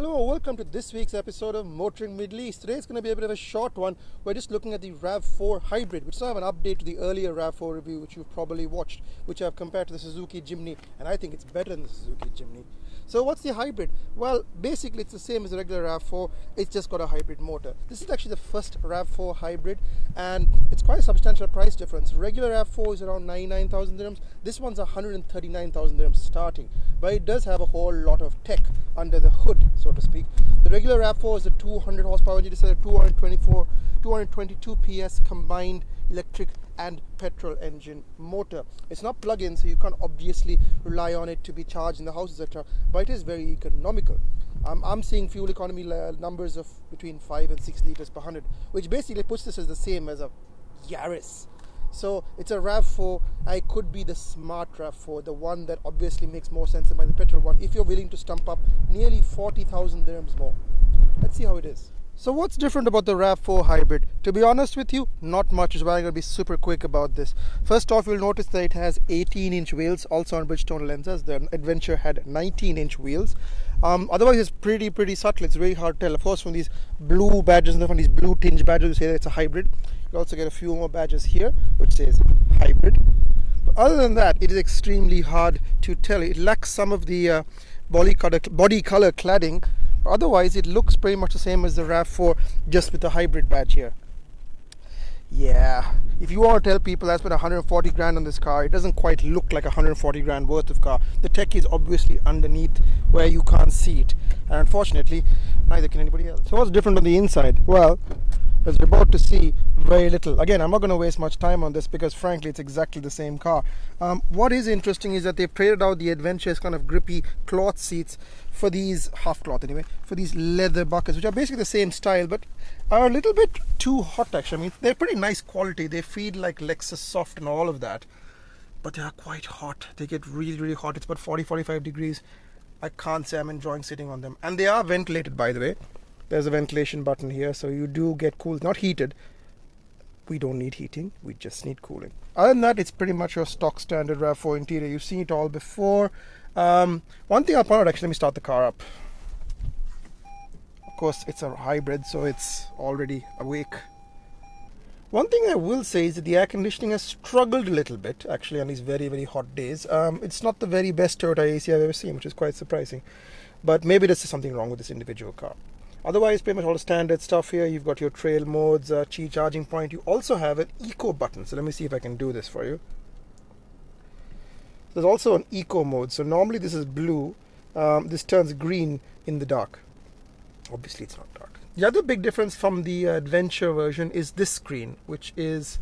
Hello, welcome to this week's episode of Motoring Middle East. Today is going to be a bit of a short one. We're just looking at the RAV4 Hybrid, which is sort of an update to the earlier RAV4 review, which you've probably watched, which I've compared to the Suzuki Jimny, and I think it's better than the Suzuki Jimny. So what's the hybrid? Well, basically it's the same as the regular RAV4, it's just got a hybrid motor. This is actually the first RAV4 hybrid, and it's quite a substantial price difference. Regular RAV4 is around 99,000 dirhams. This one's 139,000 dirhams starting, but it does have a whole lot of tech under the hood, so to speak. The regular RAV4 is a 200 horsepower engine. This is a 222 PS combined electric and petrol engine motor. It's not plug-in, so you can't obviously rely on it to be charged in the house, etc. But it is very economical. I'm seeing fuel economy numbers of between 5 and 6 liters per 100, which basically puts this as the same as a Yaris. So it's a RAV4. I could be the smart RAV4, the one that obviously makes more sense than the petrol one, if you're willing to stump up nearly 40,000 dirhams more. Let's see how it is. So what's different about the RAV4 Hybrid? To be honest with you, not much, is why I'm going to be super quick about this. First off, you'll notice that it has 18-inch wheels, also on Bridgestone lenses. The Adventure had 19-inch wheels. Otherwise, it's pretty subtle. It's very hard to tell. Of course, from these blue badges and from these blue tinge badges, you say that it's a hybrid. You also get a few more badges here, which says hybrid. But other than that, it is extremely hard to tell. It lacks some of the body color cladding. Otherwise, it looks pretty much the same as the RAV4, just with the hybrid badge here. Yeah, if you want to tell people I spent 140 grand on this car, it doesn't quite look like 140 grand worth of car. The tech is obviously underneath where you can't see it, and unfortunately, neither can anybody else. So what's different on the inside? Well, as you're about to see, very little. Again, I'm not going to waste much time on this because frankly it's exactly the same car. What is interesting is that they've traded out the Adventure's kind of grippy cloth seats for these, half cloth anyway, for these leather buckets, which are basically the same style but are a little bit too hot actually. I mean, they're pretty nice quality. They feel like Lexus soft and all of that, but they are quite hot. They get really hot. It's about 40-45 degrees. I can't say I'm enjoying sitting on them. And they are ventilated, by the way. There's a ventilation button here, so you do get cool. Not heated. We don't need heating, we just need cooling. Other than that, it's pretty much your stock standard RAV4 interior. You've seen it all before. One thing I'll point out, actually, let me start the car up. Of course, it's a hybrid, so it's already awake. One thing I will say is that the air conditioning has struggled a little bit, actually, on these very hot days. It's not the very best Toyota AC I've ever seen, which is quite surprising. But maybe there's something wrong with this individual car. Otherwise, pretty much all the standard stuff here. You've got your trail modes, Qi charging point. You also have an eco button. So let me see if I can do this for you. There's also an eco mode. So normally this is blue. This turns green in the dark. Obviously it's not dark. The other big difference from the Adventure version is this screen, which is,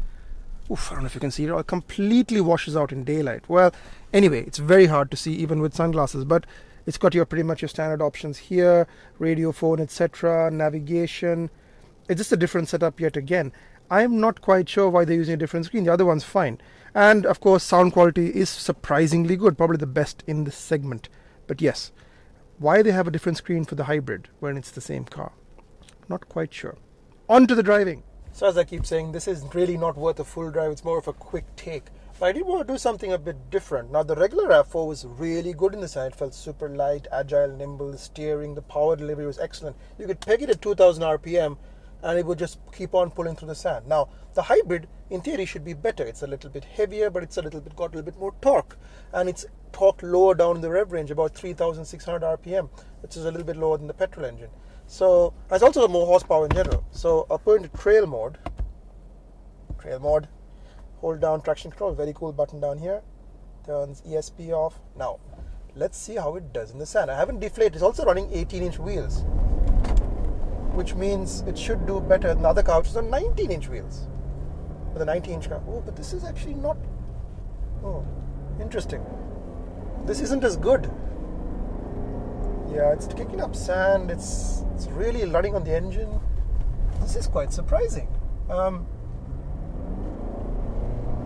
I don't know if you can see it. It completely washes out in daylight. Well, anyway, it's very hard to see even with sunglasses, but it's got pretty much your standard options here, radio, phone, etc., navigation. It's just a different setup yet again. I'm not quite sure why they're using a different screen. The other one's fine. And of course, sound quality is surprisingly good, probably the best in this segment. But yes, why they have a different screen for the hybrid when it's the same car? Not quite sure. On to the driving. So as I keep saying, this is really not worth a full drive. It's more of a quick take. But I did want to do something a bit different. Now, the regular RAV4 was really good in the sand. It felt super light, agile, nimble. The steering, the power delivery was excellent. You could peg it at 2,000 RPM and it would just keep on pulling through the sand. Now, the hybrid, in theory, should be better. It's a little bit heavier, but it's got a little bit more torque. And it's torqued lower down in the rev range, about 3,600 RPM, which is a little bit lower than the petrol engine. So, it's also got more horsepower in general. So, I'll put into trail mode. Hold down traction control, very cool button down here. Turns ESP off. Now, let's see how it does in the sand. I haven't deflated. It's also running 18-inch wheels, which means it should do better than the other car, which is on 19-inch wheels. With a 19-inch car. Oh, but this is actually not... Oh, interesting. This isn't as good. Yeah, it's kicking up sand. It's really running on the engine. This is quite surprising.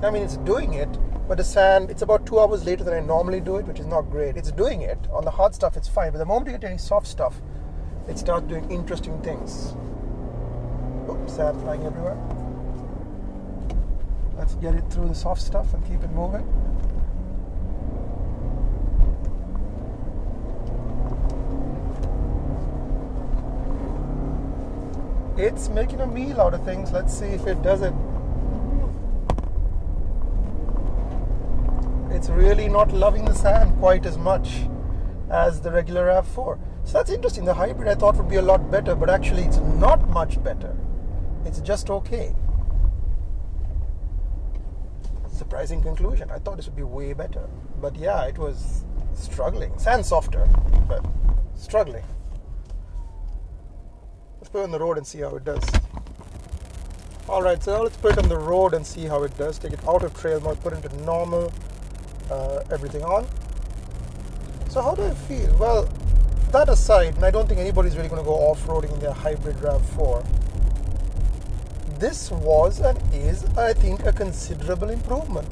I mean, it's doing it, but the sand, it's about 2 hours later than I normally do it, which is not great. It's doing it. On the hard stuff, it's fine. But the moment you get any soft stuff, it starts doing interesting things. Oops, sand flying everywhere. Let's get it through the soft stuff and keep it moving. It's making a meal out of things. Let's see if it does it. It's really not loving the sand quite as much as the regular RAV4. So that's interesting. The hybrid I thought would be a lot better, but actually it's not much better. It's just okay. Surprising conclusion. I thought this would be way better. But yeah, it was struggling. Sand softer, but struggling. Let's put it on the road and see how it does. Alright, so now let's put it on the road and see how it does. Take it out of trail mode, put it into normal, everything on. So how do I feel? Well, that aside, and I don't think anybody's really going to go off-roading in their hybrid RAV4. This was and is, I think, a considerable improvement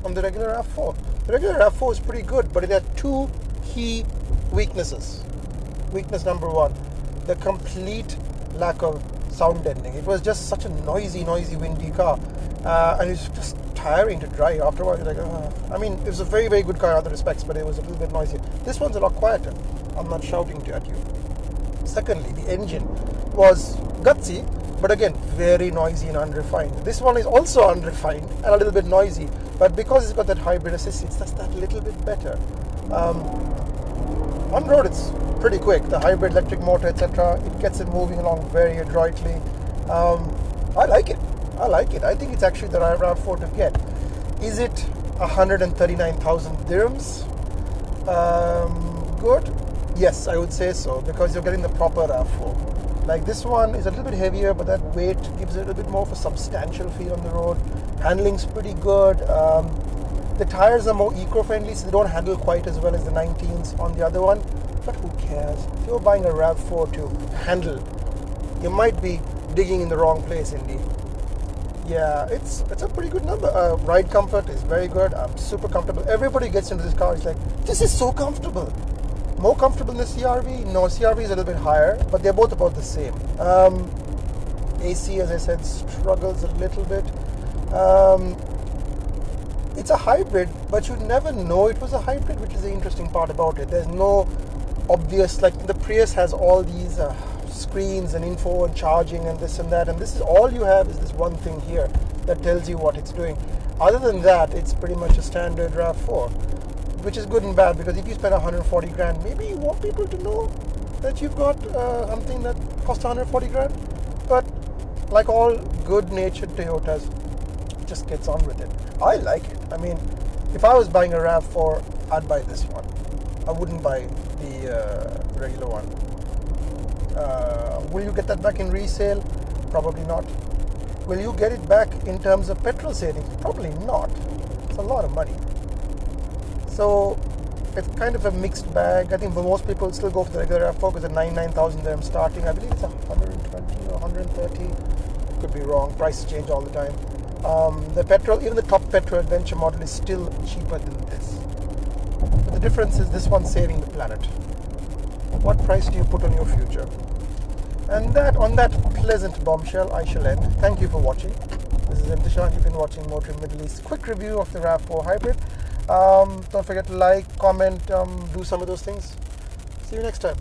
on the regular RAV4. The regular RAV4 is pretty good, but it had two key weaknesses. Weakness number one, the complete lack of sound deadening. It was just such a noisy, windy car, and it's just tiring to drive. After a while, you're like, I mean, it was a very, very good car in other respects, but it was a little bit noisier. This one's a lot quieter. I'm not shouting at you. Secondly, the engine was gutsy, but again, very noisy and unrefined. This one is also unrefined and a little bit noisy, but because it's got that hybrid assist, it's just that little bit better. On road, it's pretty quick. The hybrid electric motor, etc., it gets it moving along very adroitly. I like it. I think it's actually the RAV4 to get. Is it 139,000 dirhams? Good? Yes, I would say so, because you're getting the proper RAV4. Like this one is a little bit heavier, but that weight gives it a little bit more of a substantial feel on the road. Handling's pretty good. The tires are more eco-friendly, so they don't handle quite as well as the 19s on the other one. But who cares? If you're buying a RAV4 to handle, you might be digging in the wrong place, Indy. Yeah, it's a pretty good number. Ride comfort is very good. I'm super comfortable. Everybody gets into this car, it's like, this is so comfortable. More comfortable than the CRV? No, CRV is a little bit higher, but they're both about the same. AC, as I said, struggles a little bit. It's a hybrid, but you never know it was a hybrid, which is the interesting part about it. There's no obvious, like the Prius has all these screens and info and charging and this and that, and this is all you have is this one thing here that tells you what it's doing. Other than that, it's pretty much a standard RAV4, which is good and bad, because if you spend 140 grand, maybe you want people to know that you've got something that costs 140 grand. But like all good-natured Toyotas, it just gets on with it. I like it. I mean, if I was buying a RAV4, I'd buy this one. I wouldn't buy the regular one. Will you get that back in resale? Probably not. Will you get it back in terms of petrol savings? Probably not. It's a lot of money. So it's kind of a mixed bag. I think for most people still go for the regular RAV4 because at 99,000 dirhams starting. I believe it's 120 or 130. Could be wrong. Prices change all the time. The petrol, even the top petrol adventure model, is still cheaper than this. But the difference is this one's saving the planet. What price do you put on your future? And on that pleasant bombshell, I shall end. Thank you for watching. This is Imthishan. You've been watching Motoring Middle East. Quick review of the RAV4 Hybrid. Don't forget to like, comment, do some of those things. See you next time.